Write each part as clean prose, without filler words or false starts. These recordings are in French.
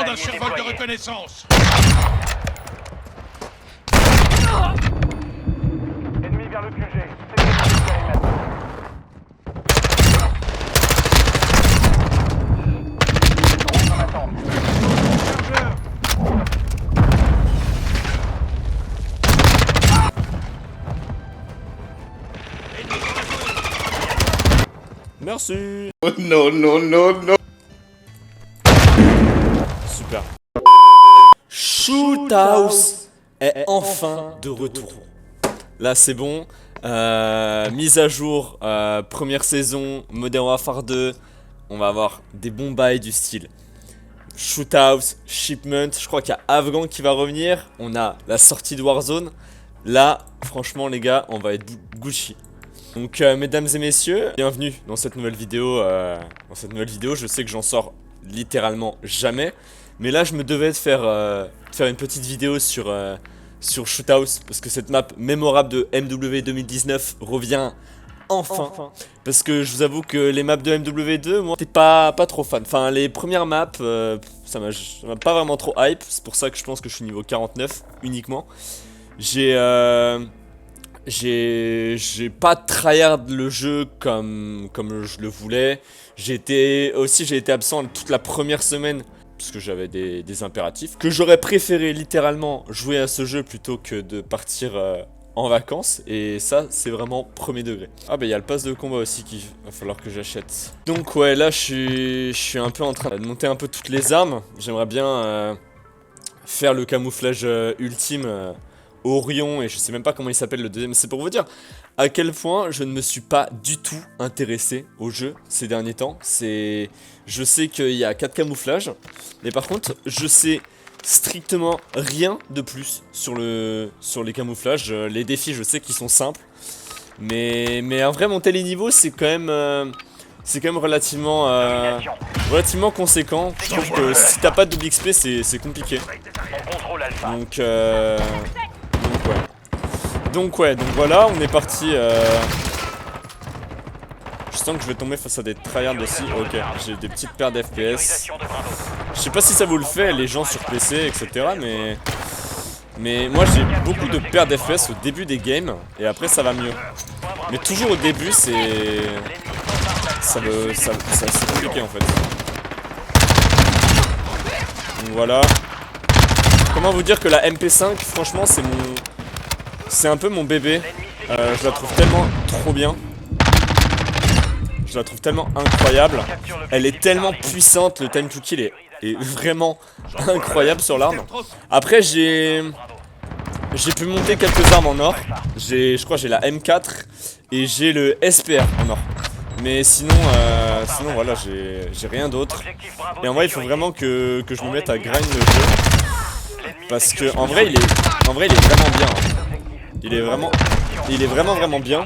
demande un survol de reconnaissance. Ennemi vers le QG. C'est le périmètre. Drone en attente. Merci. Oh, non, non, non, non. Super. Shoothouse est enfin de retour. Là c'est bon. Mise à jour, première saison, Modern Warfare 2. On va avoir des bons bails du style Shoothouse, Shipment. Je crois qu'il y a Afghan qui va revenir. On a la sortie de Warzone. Là, franchement les gars, on va être Gucci. Donc mesdames et messieurs, bienvenue dans cette nouvelle vidéo. Je sais que j'en sors littéralement jamais. Mais là je me devais de faire une petite vidéo sur Shoothouse. Parce que cette map mémorable de MW 2019 revient enfin. Parce que je vous avoue que les maps de MW2, moi j'étais pas trop fan. Enfin les premières maps, ça m'a pas vraiment trop hype. C'est pour ça que je pense que je suis niveau 49 uniquement. J'ai pas tryhard le jeu comme je le voulais. J'ai été absent toute la première semaine parce que j'avais des impératifs. Que j'aurais préféré littéralement jouer à ce jeu plutôt que de partir en vacances. Et ça, c'est vraiment premier degré. Ah bah il y a le pass de combat aussi qu'il va falloir que j'achète. Donc ouais, là je suis un peu en train de monter un peu toutes les armes. J'aimerais bien faire le camouflage ultime. Orion, et je sais même pas comment il s'appelle le deuxième. C'est pour vous dire à quel point je ne me suis pas du tout intéressé au jeu ces derniers temps. Je sais qu'il y a 4 camouflages, mais par contre je sais strictement rien de plus sur les camouflages. Les défis je sais qu'ils sont simples, mais en vrai monter les niveaux c'est quand même relativement conséquent. Je trouve que si t'as pas de double XP c'est compliqué. Donc voilà, on est parti. Je sens que je vais tomber face à des tryhards aussi. Ok, j'ai des petites paires d'FPS. Je sais pas si ça vous le fait, les gens sur PC, etc. Mais moi j'ai beaucoup de paires d'FPS au début des games. Et après ça va mieux. Mais toujours au début c'est compliqué en fait. Donc voilà. Comment vous dire que la MP5, franchement c'est un peu mon bébé. Je la trouve tellement trop bien. Je la trouve tellement incroyable. Elle est tellement puissante. Le time to kill est vraiment incroyable sur l'arme. Après j'ai pu monter quelques armes en or. Je crois que j'ai la M4 et j'ai le SPR en or. Mais sinon voilà, j'ai rien d'autre. Et en vrai il faut vraiment que je me mette à grind le jeu. Parce que en vrai il est vraiment bien. Il est vraiment bien.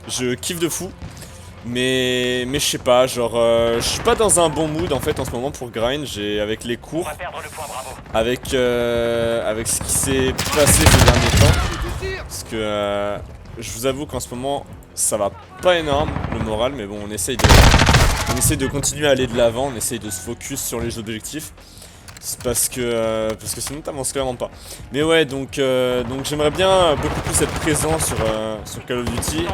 Je kiffe de fou. Mais je sais pas, genre je suis pas dans un bon mood en fait en ce moment pour grind. Avec les cours, avec ce qui s'est passé ces derniers temps. Parce que je vous avoue qu'en ce moment ça va pas énorme le moral, mais bon on essaye de continuer à aller de l'avant, on essaye de se focus sur les objectifs. C'est parce que sinon t'avances clairement pas. Mais ouais, donc j'aimerais bien beaucoup plus être présent sur Call of Duty.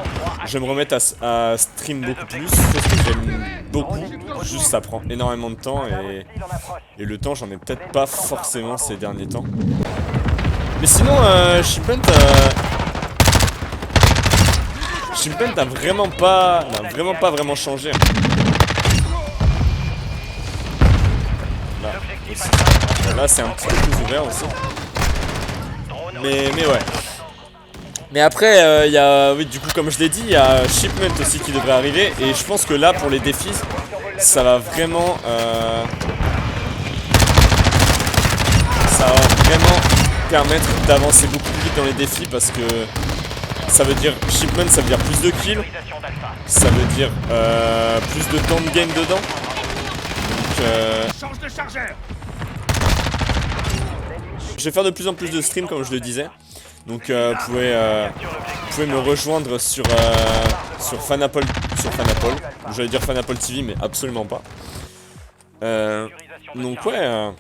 Je vais me remettre à stream beaucoup plus, chose que j'aime beaucoup. Juste ça prend énormément de temps et le temps j'en ai peut-être pas forcément ces derniers temps. Mais sinon Shipment n'a vraiment pas changé. Là c'est un petit peu plus ouvert aussi. Mais ouais. Mais après il y a, oui, du coup comme je l'ai dit, il y a Shipment aussi qui devrait arriver. Et je pense que là pour les défis ça va vraiment permettre d'avancer beaucoup plus vite dans les défis. Parce que ça veut dire Shipment, ça veut dire plus de kills, ça veut dire plus de temps de game dedans. Donc Change de chargeur. je vais faire de plus en plus de streams comme je le disais. Donc vous pouvez me rejoindre sur Fanapol. J'allais dire Fanapol TV mais absolument pas. Donc ouais,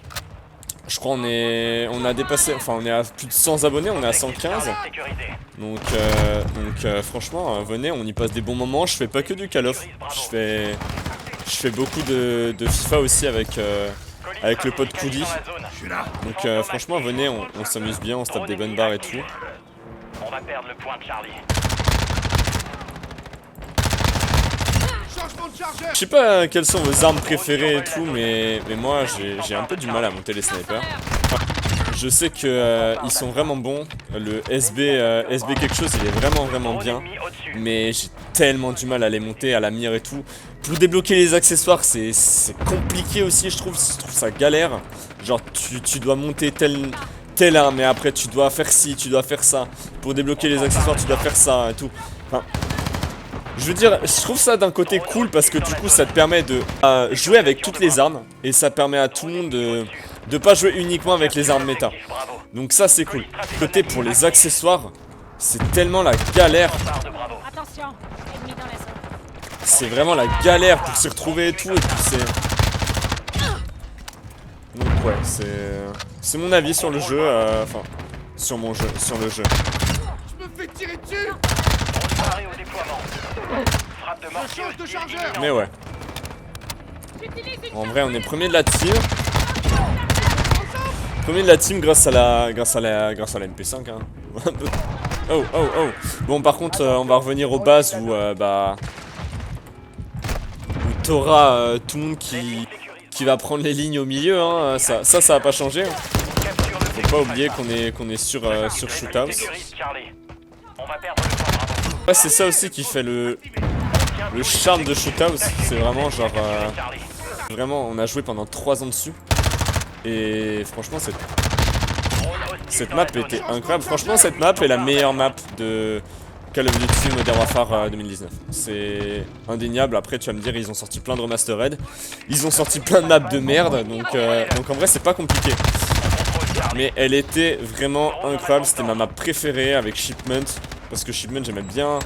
Je crois on a dépassé, enfin on est à plus de 100 abonnés, on est à 115. Donc franchement, venez, on y passe des bons moments. Je fais pas que du Call of, je fais beaucoup de FIFA aussi avec le pote Koudi. Donc franchement, venez, on s'amuse bien, on se tape des bonnes barres et tout. On va perdre le point de Charlie. Je sais pas quelles sont vos armes préférées et tout, mais moi j'ai un peu du mal à monter les snipers. Je sais que ils sont vraiment bons. Le SB quelque chose, il est vraiment bien. Mais j'ai tellement du mal à les monter, à la mire et tout. Pour débloquer les accessoires, c'est compliqué aussi, je trouve ça galère. Genre tu dois monter telle arme et après tu dois faire ci, tu dois faire ça. Pour débloquer les accessoires, tu dois faire ça et tout. Enfin, je veux dire, je trouve ça d'un côté cool parce que du coup ça te permet de jouer avec toutes les armes. Et ça permet à tout le monde de pas jouer uniquement avec les armes méta. Donc ça c'est cool. Côté pour les accessoires, c'est tellement la galère. Attention, ennemi dans la zone. C'est vraiment la galère pour s'y retrouver et tout. Et puis c'est... Donc ouais, c'est mon avis sur le jeu. Enfin, sur le jeu. Je me fais tirer dessus. Préparé au déploiement. Frappe de mortier Change de hostile chargeur. imminente. Mais ouais. En vrai, on est premier de la team. Premier de la team grâce à la MP5 hein. Oh. Bon par contre on va revenir aux bases où où t'auras tout le monde qui va prendre les lignes au milieu hein. Ça va pas changer hein. Capture le Faut pas oublier qu'on est sur Shoothouse. sécurise Charlie. On va perdre le point, bravo. Ouais, c'est ça aussi qui fait le charme de Shoothouse. C'est vraiment genre Charlie. vraiment on a joué pendant 3 ans dessus. Et franchement cette map était incroyable. Franchement cette map est la meilleure map de Call of Duty Modern Warfare 2019. C'est indéniable. Après tu vas me dire ils ont sorti plein de remastered. Ils ont sorti plein de maps de merde. Donc en vrai c'est pas compliqué. Mais elle était vraiment incroyable. C'était ma map préférée avec Shipment. Parce que Shipment j'aimais bien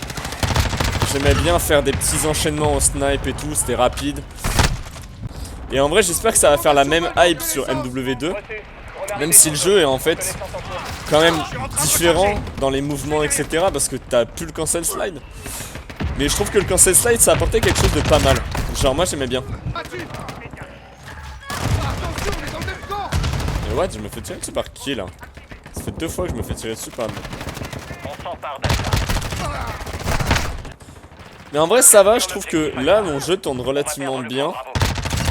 faire des petits enchaînements au snipe et tout. C'était rapide. Et en vrai j'espère que ça va faire la même hype sur MW2. Même si le jeu est en fait quand même différent dans les mouvements etc. Parce que t'as plus le cancel slide. Mais je trouve que le cancel slide ça apportait quelque chose de pas mal. Genre moi j'aimais bien. Attention, on est dans le même camp. Mais what, je me fais tirer dessus par qui là? Ça fait 2 fois que je me fais tirer dessus par... On s'empare d'Alpha. Mais en vrai ça va, je trouve que là mon jeu tourne relativement bien.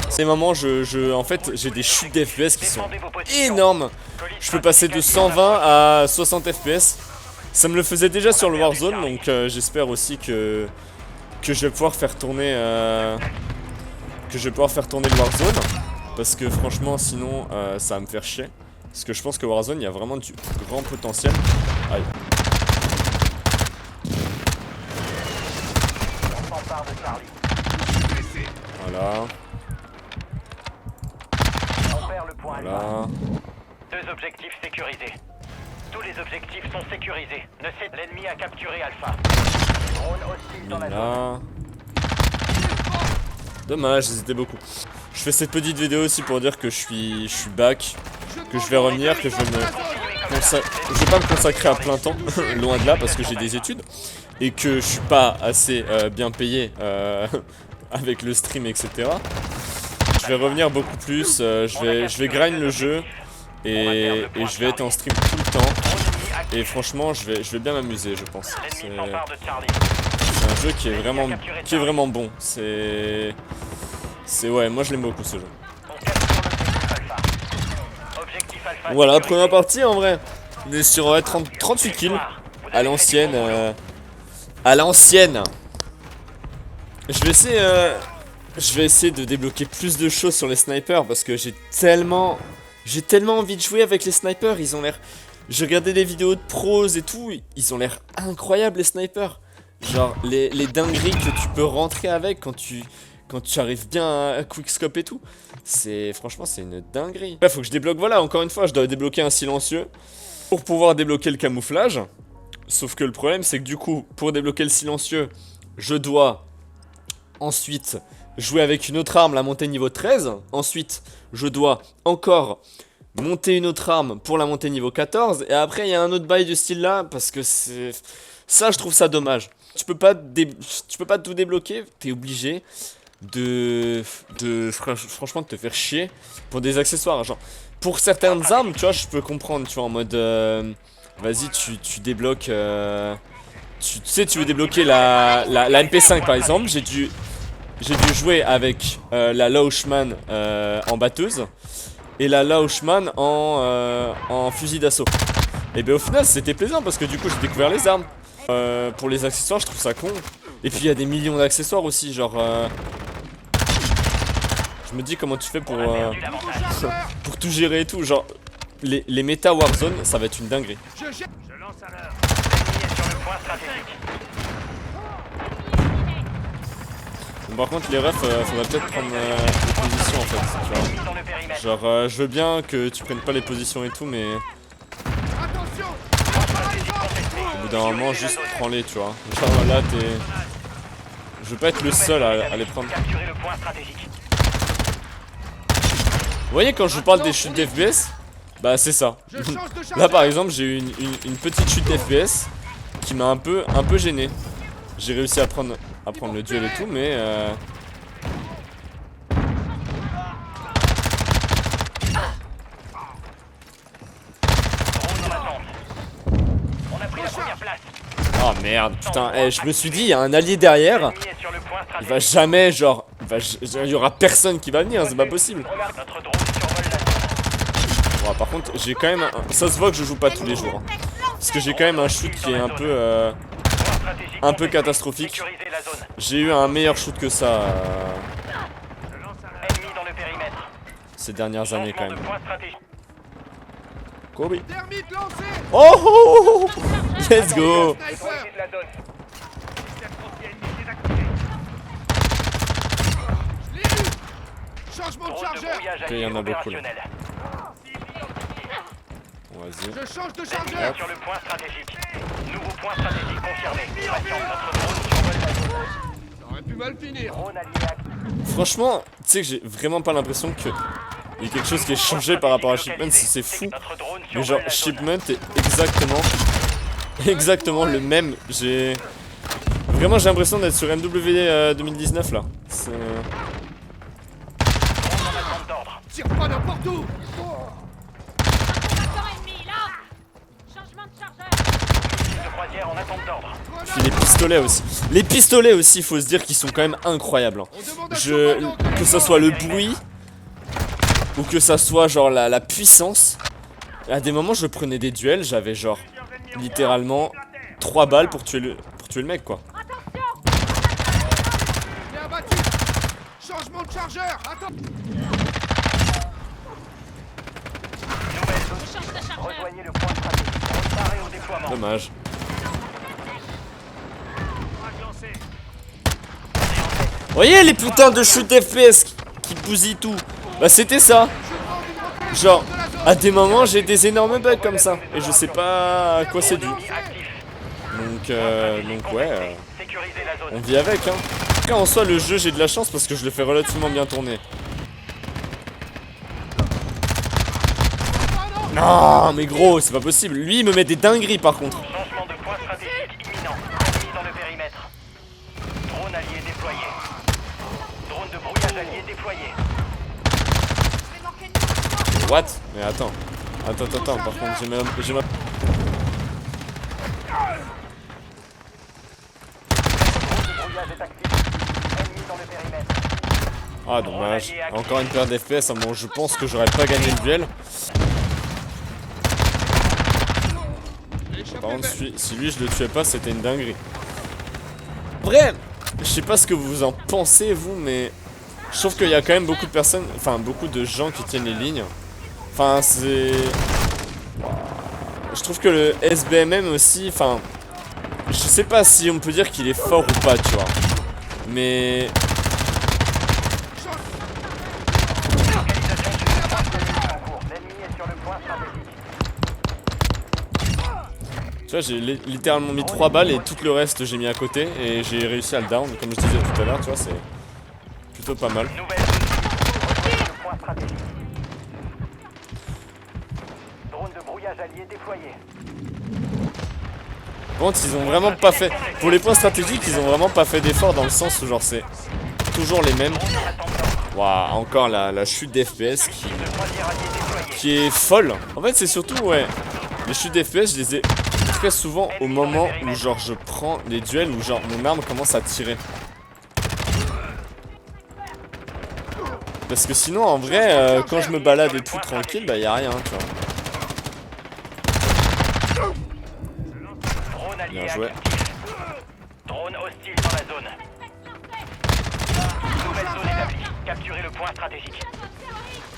Ces moments en fait j'ai des chutes d'FPS qui sont énormes. Je peux passer de 120 à 60 FPS. Ça me le faisait déjà sur le Warzone, donc j'espère aussi que je vais pouvoir faire tourner le Warzone. Parce que franchement sinon ça va me faire chier. Parce que je pense que Warzone il y a vraiment du grand potentiel. Aïe. On s'empare de Charlie. Voilà. On perd le point Alpha. Voilà. 2 objectifs sécurisés. Tous les objectifs sont sécurisés. Ne cède l'ennemi a capturé Alpha. Drone hostile dans la zone. Là. Dommage, j'hésitais beaucoup. Je fais cette petite vidéo aussi pour dire que je suis back, que je vais revenir, que je vais pas me consacrer à plein temps, loin de là parce que j'ai des études et que je suis pas assez bien payé avec le stream etc. Je vais revenir beaucoup plus, je vais grind le jeu et je vais être en stream tout le temps. Et franchement je vais bien m'amuser je pense. L'ennemi s'empare de Charlie. C'est un jeu qui est vraiment bon. C'est ouais, moi je l'aime beaucoup ce jeu. On capture l'objectif Alpha. Objectif Alpha. Voilà, sécurisé. première partie en vrai. On est sur 38 kills à l'ancienne. À l'ancienne. Je vais essayer de débloquer plus de choses sur les snipers parce que j'ai tellement envie de jouer avec les snipers. Ils ont l'air. J'ai regardé des vidéos de pros et tout. Ils ont l'air incroyables les snipers. Genre les dingueries que tu peux rentrer avec quand tu arrives bien à quickscope et tout. Franchement c'est une dinguerie. Là faut que je débloque, voilà, encore une fois je dois débloquer un silencieux pour pouvoir débloquer le camouflage. Sauf que le problème c'est que du coup pour débloquer le silencieux je dois ensuite jouer avec une autre arme, la montée niveau 13. Ensuite je dois encore monter une autre arme pour la monter niveau 14. Et après, il y a un autre bail du style là, parce que c'est... Ça, je trouve ça dommage. Tu peux pas tout débloquer, t'es obligé franchement de te faire chier pour des accessoires. Genre, pour certaines armes, tu vois, je peux comprendre, tu vois, en mode... vas-y, tu débloques... tu sais, tu veux débloquer la MP5 par exemple. J'ai dû jouer avec la Lauschmann en batteuse et la Lauschmann en fusil d'assaut. Et ben au final c'était plaisant parce que du coup j'ai découvert les armes. Pour les accessoires je trouve ça con. Et puis il y a des millions d'accessoires aussi, genre je me dis comment tu fais pour tout gérer et tout. Genre les méta Warzone ça va être une dinguerie. Je lance à l'heure. L'ennemi est sur le point stratégique. Bon, par contre les refs faudrait peut-être prendre les positions en fait, tu vois. Dans le périmètre. Genre je veux bien que tu prennes pas les positions et tout mais Attention. au bout d'un moment juste prends-les, tu vois. Genre là t'es... Je veux pas être le seul à les prendre. Capturer le point stratégique. Vous voyez quand je vous parle des chutes d'FPS, bah c'est ça. Je change de chargeur. Là par exemple j'ai eu une petite chute d'FPS qui m'a un peu gêné. J'ai réussi à prendre le duel et tout mais Drone en attente. On a pris la première place. oh merde, putain, je me suis dit il y a un allié derrière. L'ennemi est sur le point Il va stratégique. jamais genre il y aura personne qui va venir, c'est pas possible. Notre drone survole la zone. Bon, par contre j'ai quand même ça se voit que je joue pas tous les jours hein. Parce que j'ai quand même un shoot qui est un peu Point stratégique un peu contesté. catastrophique. Sécuriser la zone. J'ai eu un meilleur shoot que ça Ennemi dans le périmètre. ces dernières années quand Changement même. de point stratégique. Kobe. Thermite lancé. Oh, oh, oh, oh. Let's go. Sniper. De la zone. Je l'ai eu. Changement de Drone de chargeur. brouillage Ok, il y en a allié beaucoup, là. opérationnel. Bon, vas-y. Je change de L'ennemi chargeur. est sur le point stratégique. Nouveau point stratégique confirmé. Patiente, notre drone survole la zone. Ça aurait pu mal finir. Drone allié actif. Franchement, tu sais que j'ai vraiment pas l'impression que il y a quelque chose qui est changé par rapport à Shipment, c'est fou. Notre drone Mais survole genre la zone. Shipment est exactement le même. J'ai vraiment j'ai l'impression d'être sur MW 2019 là. C'est Drone en attente d'ordre. Tire pas n'importe où. Encore ennemi, là. Changement de chargeur. De croisière en attente d'ordre. puis les pistolets aussi. Les pistolets aussi, faut se dire qu'ils sont quand même incroyables. Hein. On demande un survivant. Que ça soit le bruit ou que ça soit genre la puissance. À des moments je prenais des duels, j'avais genre littéralement 3 balles pour tuer le mec quoi. J'ai abattu. Changement de chargeur. Attends. Nouvelle zone. Je change de chargeur. Rejoignez le point stratégique. Préparez au déploiement. Dommage. Vous voyez les putains de shoot FPS qui bousillent tout. Bah c'était ça. Genre à des moments j'ai des énormes bugs comme ça et je sais pas à quoi c'est dû. Donc ouais, Sécurisez la zone. on vit avec hein. En tout cas en soi le jeu j'ai de la chance parce que je le fais relativement bien tourner. Non mais gros c'est pas possible. Lui il me met des dingueries par contre. Changement de point stratégique imminent. Ennemi dans le périmètre. Drone allié déployé. Drone de brouillage allié déployé. What? Mais attends. Attends, par contre j'ai ma... Drone de brouillage est actif. Ennemi dans le périmètre. Ah dommage. Encore une perte d'FPS, hein. Bon je pense que j'aurais pas gagné le duel. Par contre si lui je le tuais pas c'était une dinguerie. Vrai, je sais pas ce que vous en pensez vous mais je trouve qu'il y a quand même beaucoup de personnes, enfin beaucoup de gens qui tiennent les lignes. Enfin c'est... Je trouve que le SBMM aussi, enfin... Je sais pas si on peut dire qu'il est fort ou pas tu vois. Mais... En cours. L'ennemi est sur le point stratégique. Tu vois, j'ai littéralement mis 3 balles et tout le reste j'ai mis à côté et j'ai réussi à le down, comme je disais tout à l'heure, tu vois, c'est plutôt pas mal. Nouvelle zone. Rejoignez le point stratégique. patrouillage allié déployé. Par contre, ils ont vraiment pas fait... Pour les points stratégiques, ils ont vraiment pas fait d'effort dans le sens où genre c'est toujours les mêmes. Waouh, encore la chute d'FPS qui est folle. En fait, c'est surtout, ouais, les chutes d'FPS, je les ai très souvent au moment où genre je prends les duels où genre mon arme commence à tirer. Parce que sinon, en vrai, quand je me balade et tout tranquille, bah y'a rien, tu vois. Drone allié Bien joué. actif. Drone hostile dans la zone. Nouvelle zone établie. Capturez le point stratégique.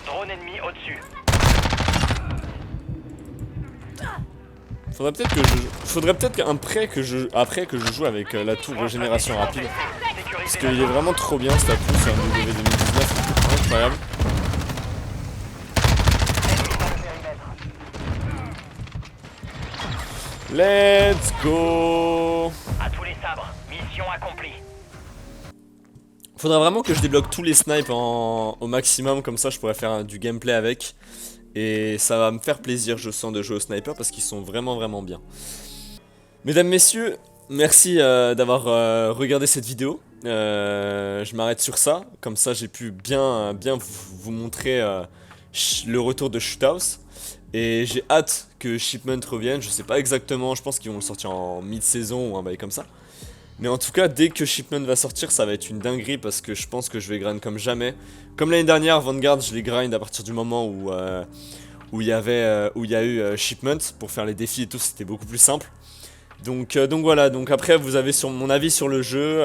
Drone ennemi au-dessus. Faudrait peut-être après que je joue avec la tour régénération rapide. Parce qu'il est vraiment trop bien cet atout sur un WW 2019, incroyable. Let's go. À tous les sabres. Mission accomplie. Faudra vraiment que je débloque tous les snipes au maximum, comme ça je pourrais faire du gameplay avec. Et ça va me faire plaisir, je sens, de jouer au sniper parce qu'ils sont vraiment bien. Mesdames, messieurs, merci d'avoir regardé cette vidéo. Je m'arrête sur ça, comme ça j'ai pu bien vous montrer le retour de Shoothouse. Et j'ai hâte que Shipment revienne, je sais pas exactement, je pense qu'ils vont le sortir en mid-saison ou un bail comme ça. Mais en tout cas, dès que Shipment va sortir, ça va être une dinguerie parce que je pense que je vais grind comme jamais. Comme l'année dernière, Vanguard, je les grind à partir du moment où il y a eu Shipment pour faire les défis et tout, c'était beaucoup plus simple. Donc voilà, donc après vous avez sur mon avis sur le jeu.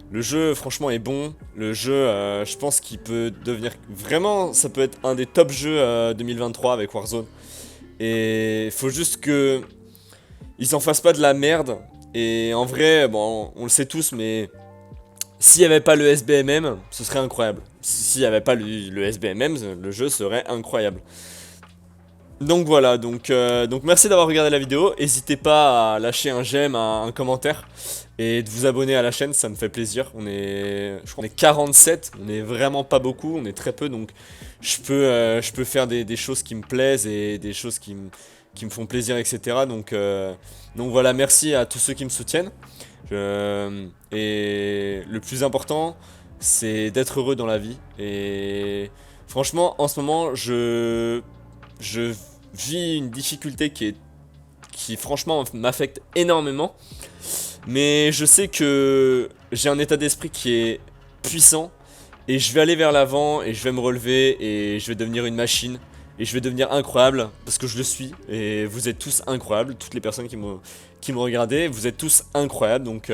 Le jeu franchement est bon. Le jeu, je pense qu'il peut devenir vraiment, ça peut être un des top jeux 2023 avec Warzone. Et faut juste que ils en fassent pas de la merde. Et en vrai, bon, on le sait tous, mais s'il n'y avait pas le SBMM, ce serait incroyable. S'il n'y avait pas le SBMM, le jeu serait incroyable. Donc voilà, donc merci d'avoir regardé la vidéo. N'hésitez pas à lâcher un j'aime, un commentaire et de vous abonner à la chaîne, ça me fait plaisir. Je crois qu'on est 47, on est vraiment pas beaucoup, on est très peu, donc je peux faire des choses qui me plaisent et des choses qui me font plaisir, etc. Donc voilà, merci à tous ceux qui me soutiennent. Et le plus important, c'est d'être heureux dans la vie. Et franchement, en ce moment, je vis une difficulté qui franchement m'affecte énormément. Mais je sais que j'ai un état d'esprit qui est puissant. Et je vais aller vers l'avant et je vais me relever et je vais devenir une machine. Et je vais devenir incroyable, parce que je le suis, et vous êtes tous incroyables, toutes les personnes qui me regardez, vous êtes tous incroyables, donc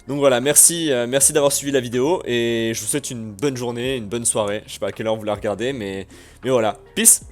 voilà, merci d'avoir suivi la vidéo, et je vous souhaite une bonne journée, une bonne soirée, je sais pas à quelle heure vous la regardez, mais voilà, peace.